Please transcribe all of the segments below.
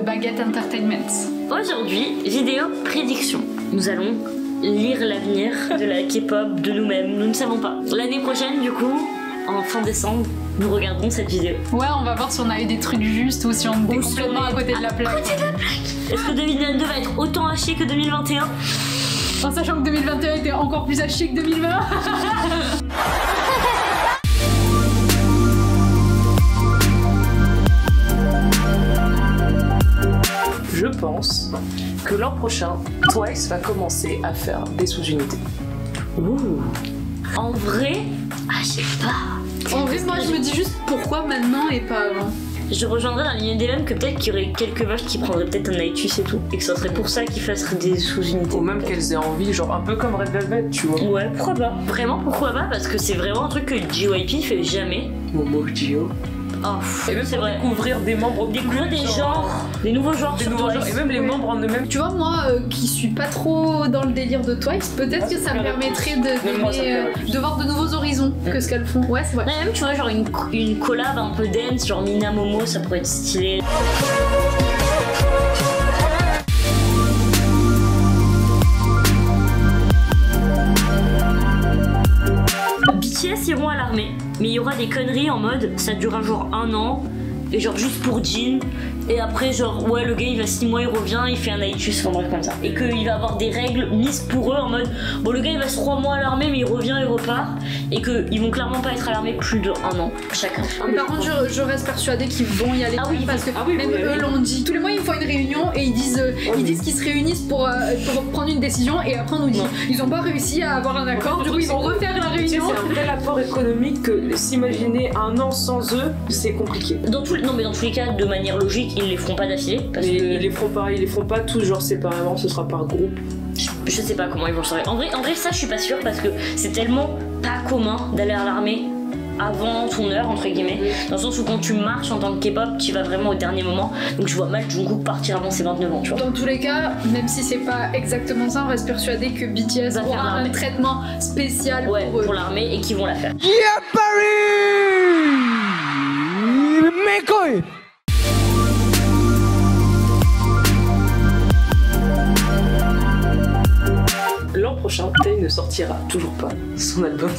Baguette Entertainment. Aujourd'hui, vidéo prédiction. Nous allons lire l'avenir de la K-pop de nous-mêmes. Nous ne savons pas. L'année prochaine, du coup, en fin décembre, nous regarderons cette vidéo. Ouais, on va voir si on a eu des trucs justes ou si on est complètement à côté de la plaque. Est-ce que 2022 va être autant à chier que 2021? En sachant que 2021 était encore plus à chier que 2020. Je pense que l'an prochain, Twice va commencer à faire des sous-unités. Ouh. En vrai, je sais pas. En vrai, moi je me dis juste pourquoi maintenant et pas avant. Je rejoindrais dans l'idée même que peut-être qu'il y aurait quelques meufs qui prendraient peut-être un hiatus et tout, et que ça serait pour ça qu'ils fassent des sous-unités. Ou même qu'elles aient envie, genre un peu comme Red Velvet, tu vois. Ouais, pourquoi pas. Vraiment, pourquoi pas, parce que c'est vraiment un truc que JYP fait jamais. Momo Gio. Oh, et même c'est pour vrai. découvrir des membres, Découvrir des genres, des nouveaux genres, des nouveaux genres, et même les membres en eux-mêmes. Tu vois, moi qui suis pas trop dans le délire de Twice, peut-être que ça me permettrait de voir de nouveaux horizons que ce qu'elles font. Ouais, c'est vrai. Ouais, même tu vois, genre une collab un peu dance, genre Mina Momo, ça pourrait être stylé. BTS iront à l'armée, mais il y aura des conneries en mode ça durera genre 1 an, et genre juste pour Jin, et après genre ouais le gars il va 6 mois, il revient, il fait un hiatus, enfin bref comme ça. Et qu'il va avoir des règles mises pour eux en mode bon le gars il va se 3 mois à l'armée mais il revient, il repart, et qu'ils vont clairement pas être à l'armée plus de 1 an chacun. Mais par contre je reste persuadée qu'ils vont y aller parce que même eux l'ont dit. Tous les mois ils font une réunion et ils disent qu'ils se réunissent pour prendre une décision, et après on nous dit ils ont pas réussi à avoir un accord, du coup ils vont refaire la réunion. C'est un tel apport économique que s'imaginer 1 an sans eux c'est compliqué. Non mais dans tous les cas de manière logique ils les feront pas d'affilée. Ils les feront pas tous genre séparément, ce sera par groupe. Je sais pas comment ils vont le savoir. En vrai ça je suis pas sûre parce que c'est tellement pas commun d'aller à l'armée avant ton heure entre guillemets, dans le sens où quand tu marches en tant que K-pop tu vas vraiment au dernier moment, donc je vois mal Jungkook partir avant ses 29 ans, tu vois. Dans tous les cas, même si c'est pas exactement ça, on reste persuadé que BTS va aura un traitement spécial pour l'armée et qu'ils vont la faire. L'an prochain, Tae ne sortira toujours pas son album.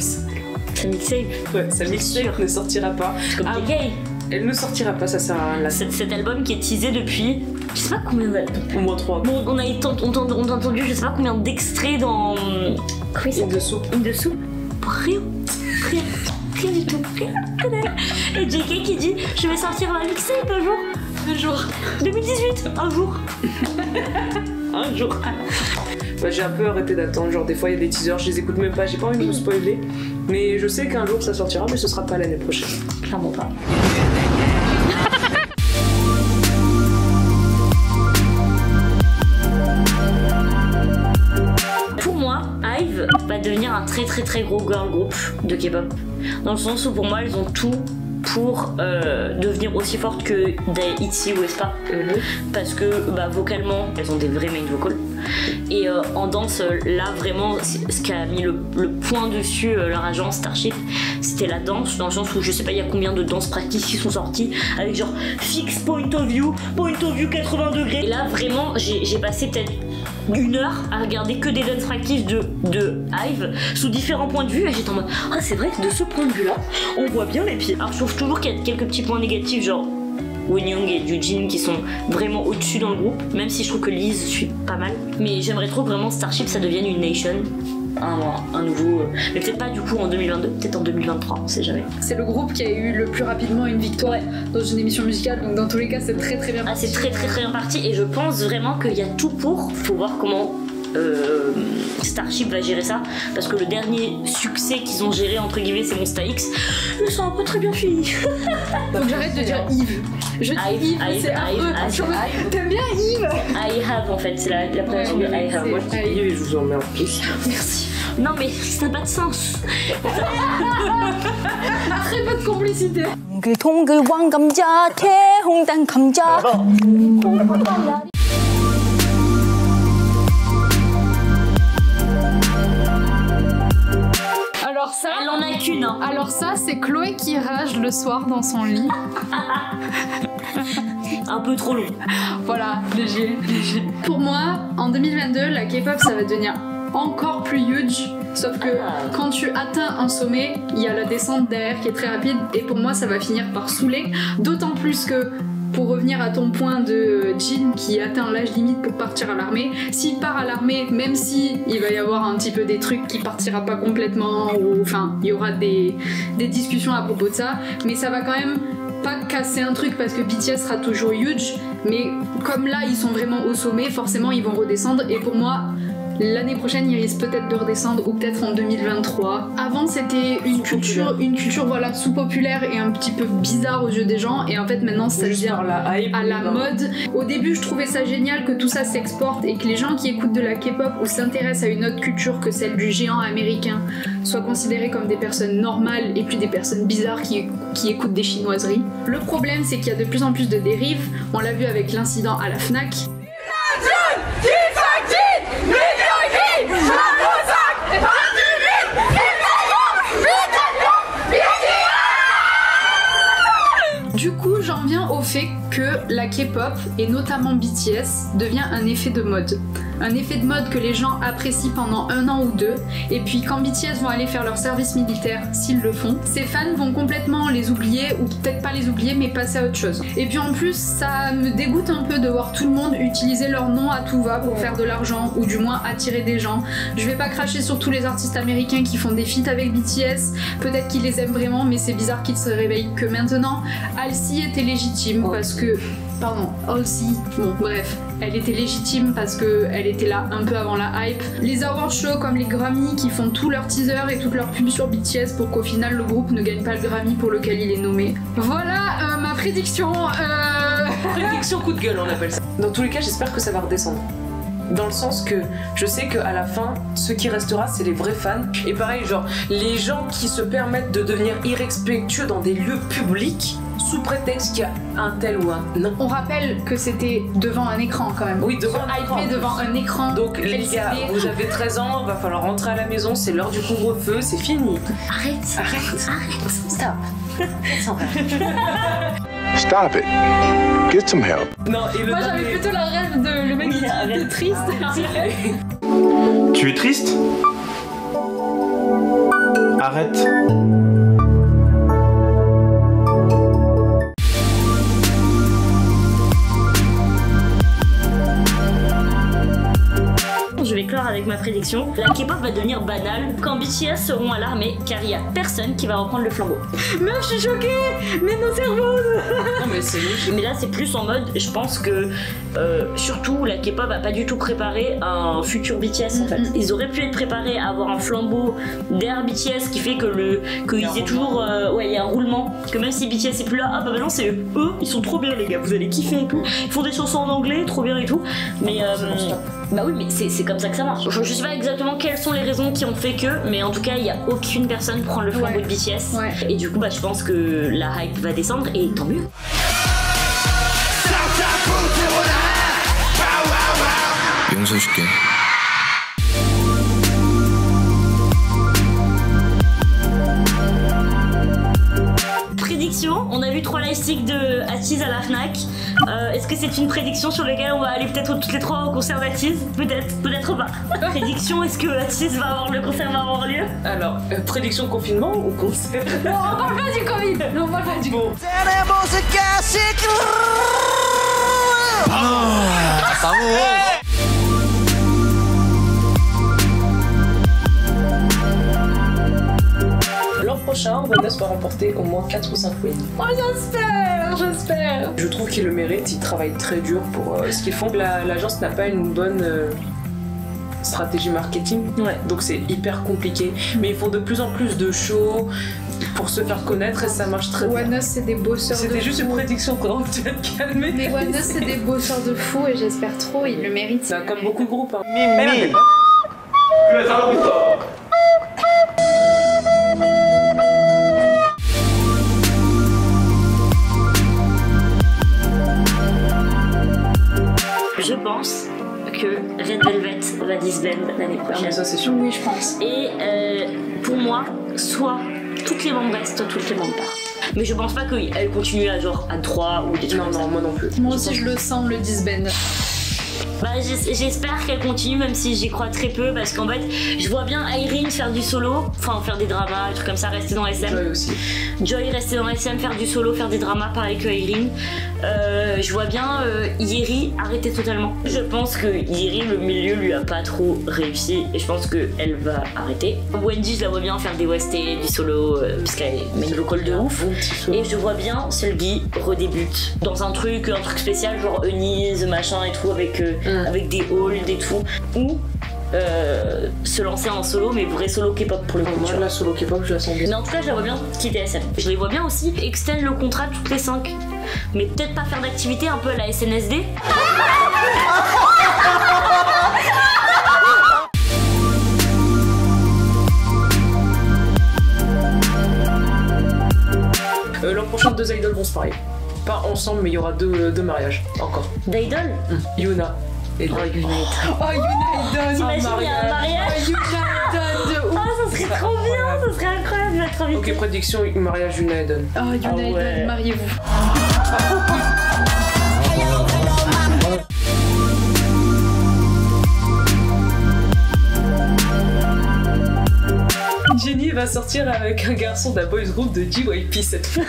Sa mixtape. Ouais, sa mixtape ne sortira pas. Comme t'es gay. Elle ne sortira pas, ça sert à rien. Cet album qui est teasé depuis, je sais pas combien d'albums. Au moins 3. Bon, on a entendu je sais pas combien d'extraits dans... Comment il s'appelle ? In Dessous. Rien du tout. Et JK qui dit je vais sortir ma mixtape un jour. 2018, un jour. Un jour. Bah, j'ai un peu arrêté d'attendre, genre des fois il y a des teasers, je les écoute même pas, j'ai pas envie de vous spoiler. Mais je sais qu'un jour ça sortira, mais ce sera pas l'année prochaine. Clairement pas. Pour moi, IVE va devenir un très gros girl group de K-pop. Dans le sens où pour moi elles ont tout pour devenir aussi fortes que des ITZY ou aespa, parce que vocalement elles ont des vrais main vocals, et en danse là vraiment ce qui a mis le point dessus leur agence Starship, c'était la danse, dans le sens où je sais pas il y a combien de danses practice qui sont sorties avec genre fixe point of view 80 degrés, et là vraiment j'ai passé peut-être 1 heure à regarder que des dance practice de IVE sous différents points de vue, et j'étais en mode c'est vrai que de ce point de vue là on voit bien les pieds. Alors je trouve toujours qu'il y a quelques petits points négatifs, genre Wonyoung et Yujin qui sont vraiment au-dessus dans le groupe, même si je trouve que Liz suit pas mal, mais j'aimerais trop que vraiment Starship ça devienne une nation, un nouveau, mais peut-être pas du coup en 2022, peut-être en 2023, on sait jamais. C'est le groupe qui a eu le plus rapidement une victoire dans une émission musicale, donc dans tous les cas c'est très bien parti. C'est très bien parti, et je pense vraiment qu'il y a tout pour, faut voir comment Starship va gérer ça, parce que le dernier succès qu'ils ont géré entre guillemets c'est Monsta X, ils sont un peu très bien finis. Faut que j'arrête de dire Yves. Je dis Yves, c'est affreux. T'aimes bien Yves? I have en fait, c'est la prononciation de I have. Moi je dis Yves et je vous emmerde tous. Merci. Non mais ça n'a pas de sens. Très peu de complicité. Elle en a qu'une. Alors ça, c'est Chloé qui rage le soir dans son lit. un peu trop long. Voilà, léger. Pour moi, en 2022, la K-pop, ça va devenir encore plus huge. Sauf que quand tu atteins un sommet, il y a la descente derrière qui est très rapide. Et pour moi, ça va finir par saouler. D'autant plus que, pour revenir à ton point de Jin qui atteint l'âge limite pour partir à l'armée, s'il part à l'armée, même si il va y avoir un petit peu des trucs qui partira pas complètement, ou enfin, il y aura des discussions à propos de ça, mais ça va quand même pas casser un truc parce que BTS sera toujours huge, mais comme là ils sont vraiment au sommet, forcément ils vont redescendre. Et pour moi, l'année prochaine, ils risquent peut-être de redescendre, ou peut-être en 2023. Avant, c'était une culture voilà, sous-populaire et un petit peu bizarre aux yeux des gens. Et en fait, maintenant, ça devient à la mode. Au début, je trouvais ça génial que tout ça s'exporte et que les gens qui écoutent de la K-pop ou s'intéressent à une autre culture que celle du géant américain soient considérés comme des personnes normales et plus des personnes bizarres qui écoutent des chinoiseries. Le problème, c'est qu'il y a de plus en plus de dérives. On l'a vu avec l'incident à la Fnac. Du coup, j'en viens au fait que la K-pop, et notamment BTS, devient un effet de mode. Un effet de mode que les gens apprécient pendant 1 an ou 2, et puis quand BTS vont aller faire leur service militaire, s'ils le font, ces fans vont complètement les oublier, ou peut-être pas les oublier, mais passer à autre chose. Et puis en plus, ça me dégoûte un peu de voir tout le monde utiliser leur nom à tout va pour faire de l'argent, ou du moins attirer des gens. Je vais pas cracher sur tous les artistes américains qui font des feats avec BTS, peut-être qu'ils les aiment vraiment, mais c'est bizarre qu'ils se réveillent que maintenant. Halsey était légitime parce que... Pardon, Halsey, bon bref, elle était légitime parce qu'elle était là un peu avant la hype. Les award shows comme les Grammy qui font tous leurs teasers et toutes leurs pubs sur BTS pour qu'au final le groupe ne gagne pas le Grammy pour lequel il est nommé. Voilà ma prédiction. Prédiction coup de gueule, on appelle ça. Dans tous les cas, j'espère que ça va redescendre. Dans le sens que je sais qu'à la fin, ce qui restera, c'est les vrais fans. Et pareil, genre, les gens qui se permettent de devenir irrespectueux dans des lieux publics sous prétexte qu'il y a un tel ou un non. On rappelle que c'était devant un écran quand même. Oui, devant un écran. Devant un écran. Donc les gars, vous avez 13 ans, va falloir rentrer à la maison, c'est l'heure du couvre-feu, c'est fini. Arrête. Stop. Stop it. Get some help. Non, et moi j'avais plutôt la rêve de le mec qui était triste. Tu es triste? Arrête. Je vais clore avec ma prédiction. La K-pop va devenir banale quand BTS seront à l'armée, car il y a personne qui va reprendre le flambeau. Meuf, je suis choquée, mais nos cerveaux. Non mais c'est logique. Mais là c'est plus en mode, je pense que surtout la K-pop a pas du tout préparé un futur BTS en fait. Ils auraient pu être préparés à avoir un flambeau derrière BTS qui fait que qu'ils aient toujours il y a un roulement, que même si BTS est plus là, ah bah maintenant c'est eux, ils sont trop bien les gars, vous allez kiffer et tout. Ils font des chansons en anglais, trop bien et tout. Mais bah oui, mais c'est comme ça que ça marche. Je sais pas exactement quelles sont les raisons qui ont fait que, mais en tout cas, il y a aucune personne prend le flambeau de BTS. Ouais. Et du coup, bah je pense que la hype va descendre et tant mieux. 용서해줄게. Prédiction, on a vu 3 lightsticks de Atis à la Fnac. Est-ce que c'est une prédiction sur laquelle on va aller peut-être toutes les 3 au concert d'Atis? Peut-être pas. Prédiction, est-ce que Atis va avoir le concert va avoir lieu? Alors, prédiction confinement ou concert? Non, on parle pas du Covid. Non, on parle pas du Covid. L'an prochain, Vanessa va remporter au moins 4 ou 5 wins. Oh, j'espère. Je trouve qu'ils le méritent, ils travaillent très dur pour ce qu'ils font. L'agence n'a pas une bonne stratégie marketing, donc c'est hyper compliqué. Mais ils font de plus en plus de shows pour se faire connaître et ça marche très bien. ONEUS, c'est des bosseurs de fou. C'était juste une prédiction, quoi, tu vas te calmer. Mais ONEUS, c'est des bosseurs de fou et j'espère trop, ils le méritent. C'est comme beaucoup de groupes. Hein. Je pense que Red Velvet va disband l'année prochaine. Ah, mais ça c'est sûr. Oui, je pense. Et pour moi, soit toutes les membres restent, soit toutes les membres partent. Mais je pense pas qu'elle continue à genre à 3 ou des trucs comme ça. Non, moi non plus. Moi aussi je le sens, le disband. Bah j'espère qu'elle continue, même si j'y crois très peu, parce qu'en fait je vois bien Irene faire du solo, enfin faire des dramas, des trucs comme ça, rester dans SM. Joy aussi. Joy rester dans SM, faire du solo, faire des dramas, pareil que Irene. Je vois bien Yeri arrêter totalement. Je pense que Yeri, le milieu lui a pas trop réussi et je pense qu'elle va arrêter. Wendy, je la vois bien faire des OST, du solo, puisqu'elle met une vocal de ouf. Et je vois bien Seulgi redébute dans un truc spécial, genre Eunice, machin et tout, avec des holds et tout. Ou se lancer en solo, mais vrai solo K-pop pour le coup. Moi, la solo K-pop, je la sens bien. Mais en tout cas, je la vois bien quitter SM. Je les vois bien aussi extend le contrat toutes les 5. Mais peut-être pas faire d'activité un peu à la SNSD. L'an prochain, 2 idols vont se marier. Pas ensemble, mais il y aura deux mariages encore. D'idol Yuna et Oh, Unite. Oh, United. T'imagines, il y a un mariage. United de ouf. Oh, ça serait trop bien, ça serait incroyable, je vais trop vite. Ok, prédiction, mariage United. Oh, United, ouais. mariez-vous. Jenny va sortir avec un garçon d'un boys group de JYP cette fois.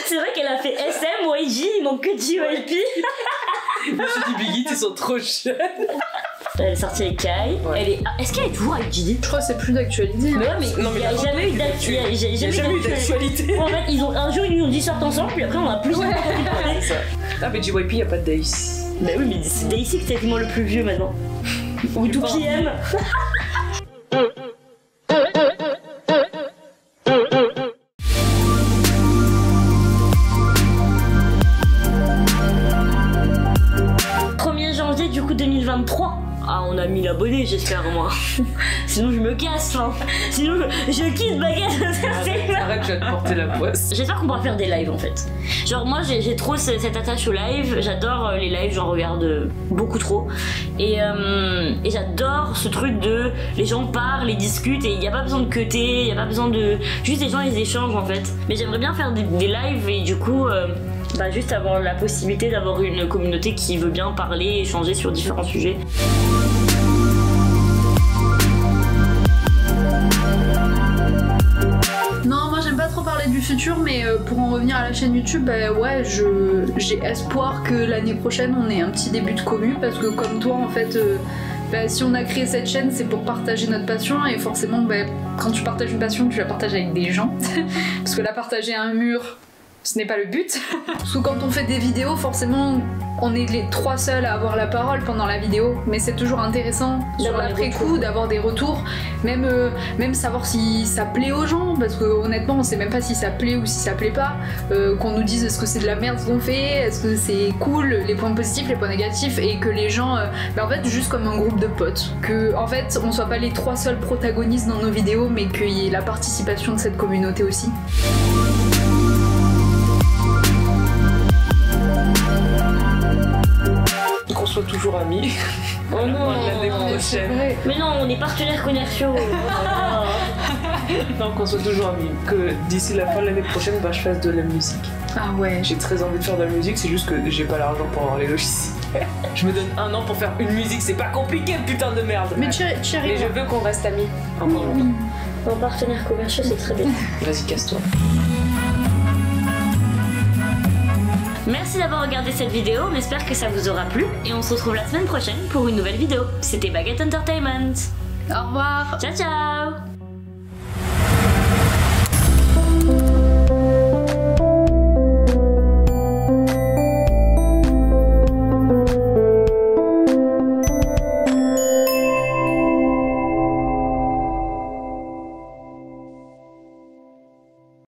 C'est vrai qu'elle a fait SM, YG, il manque que JYP. Je me suis dit, Biggie, ils sont trop jeunes. Elle est sortie avec Kai. Ouais. Est-ce qu'elle est toujours avec JD? Je crois que c'est plus d'actualité. Mais ouais, mais il n'y a jamais eu d'actualité. Il n'y a jamais eu d'actualité. En fait, un jour ils nous ont dit sortent ensemble, puis après on a plus entendu parler. C'est ça. Ah, mais JYP, il n'y a pas de Daisy. Bah oui, mais c'est Daisy qui est techniquement le plus vieux maintenant. Ou tout PM. Du coup 2023. Ah, on a 1000 abonnés, j'espère moi. Sinon je me casse, hein. Sinon je quitte Baguette. Arrête, je vais te porter la poisse. J'espère qu'on pourra faire des lives en fait. Genre moi j'ai trop cette attache au live. J'adore les lives, j'en regarde beaucoup trop. Et j'adore ce truc de les gens parlent, ils discutent et il n'y a pas besoin de cutter, il n'y a pas besoin de... Juste les gens ils échangent en fait. Mais j'aimerais bien faire des lives et du coup... juste avoir la possibilité d'avoir une communauté qui veut bien parler, échanger sur différents sujets. Non, moi j'aime pas trop parler du futur, mais pour en revenir à la chaîne YouTube, ouais, j'ai espoir que l'année prochaine on ait un petit début de commu, parce que comme toi en fait, si on a créé cette chaîne, c'est pour partager notre passion, et forcément quand tu partages une passion, tu la partages avec des gens, parce que la partager à un mur, ce n'est pas le but. Parce que quand on fait des vidéos, forcément, on est les 3 seuls à avoir la parole pendant la vidéo. Mais c'est toujours intéressant, sur l'après-coup, d'avoir des retours. Même savoir si ça plaît aux gens. Parce que honnêtement, on sait même pas si ça plaît ou si ça plaît pas. Qu'on nous dise est-ce que c'est de la merde ce qu'on fait, est-ce que c'est cool, les points positifs, les points négatifs. Et que les gens, en fait, juste comme un groupe de potes. Que, en fait, on soit pas les 3 seuls protagonistes dans nos vidéos, mais qu'il y ait la participation de cette communauté aussi. Qu'on soit toujours amis. Oh non, l'année prochaine. Mais non, on est partenaires commerciaux. Non, qu'on soit toujours amis. Que d'ici la fin de l'année prochaine, je fasse de la musique. Ah ouais. J'ai très envie de faire de la musique, c'est juste que j'ai pas l'argent pour avoir les logiciels. Je me donne 1 an pour faire une musique, c'est pas compliqué, putain de merde. Mais tu arrives. Mais je veux qu'on reste amis. Encore longtemps. En partenaires commerciaux, c'est très bien. Vas-y, casse-toi. Merci d'avoir regardé cette vidéo, on espère que ça vous aura plu et on se retrouve la semaine prochaine pour une nouvelle vidéo. C'était Baguette Entertainment. Au revoir. Ciao ciao.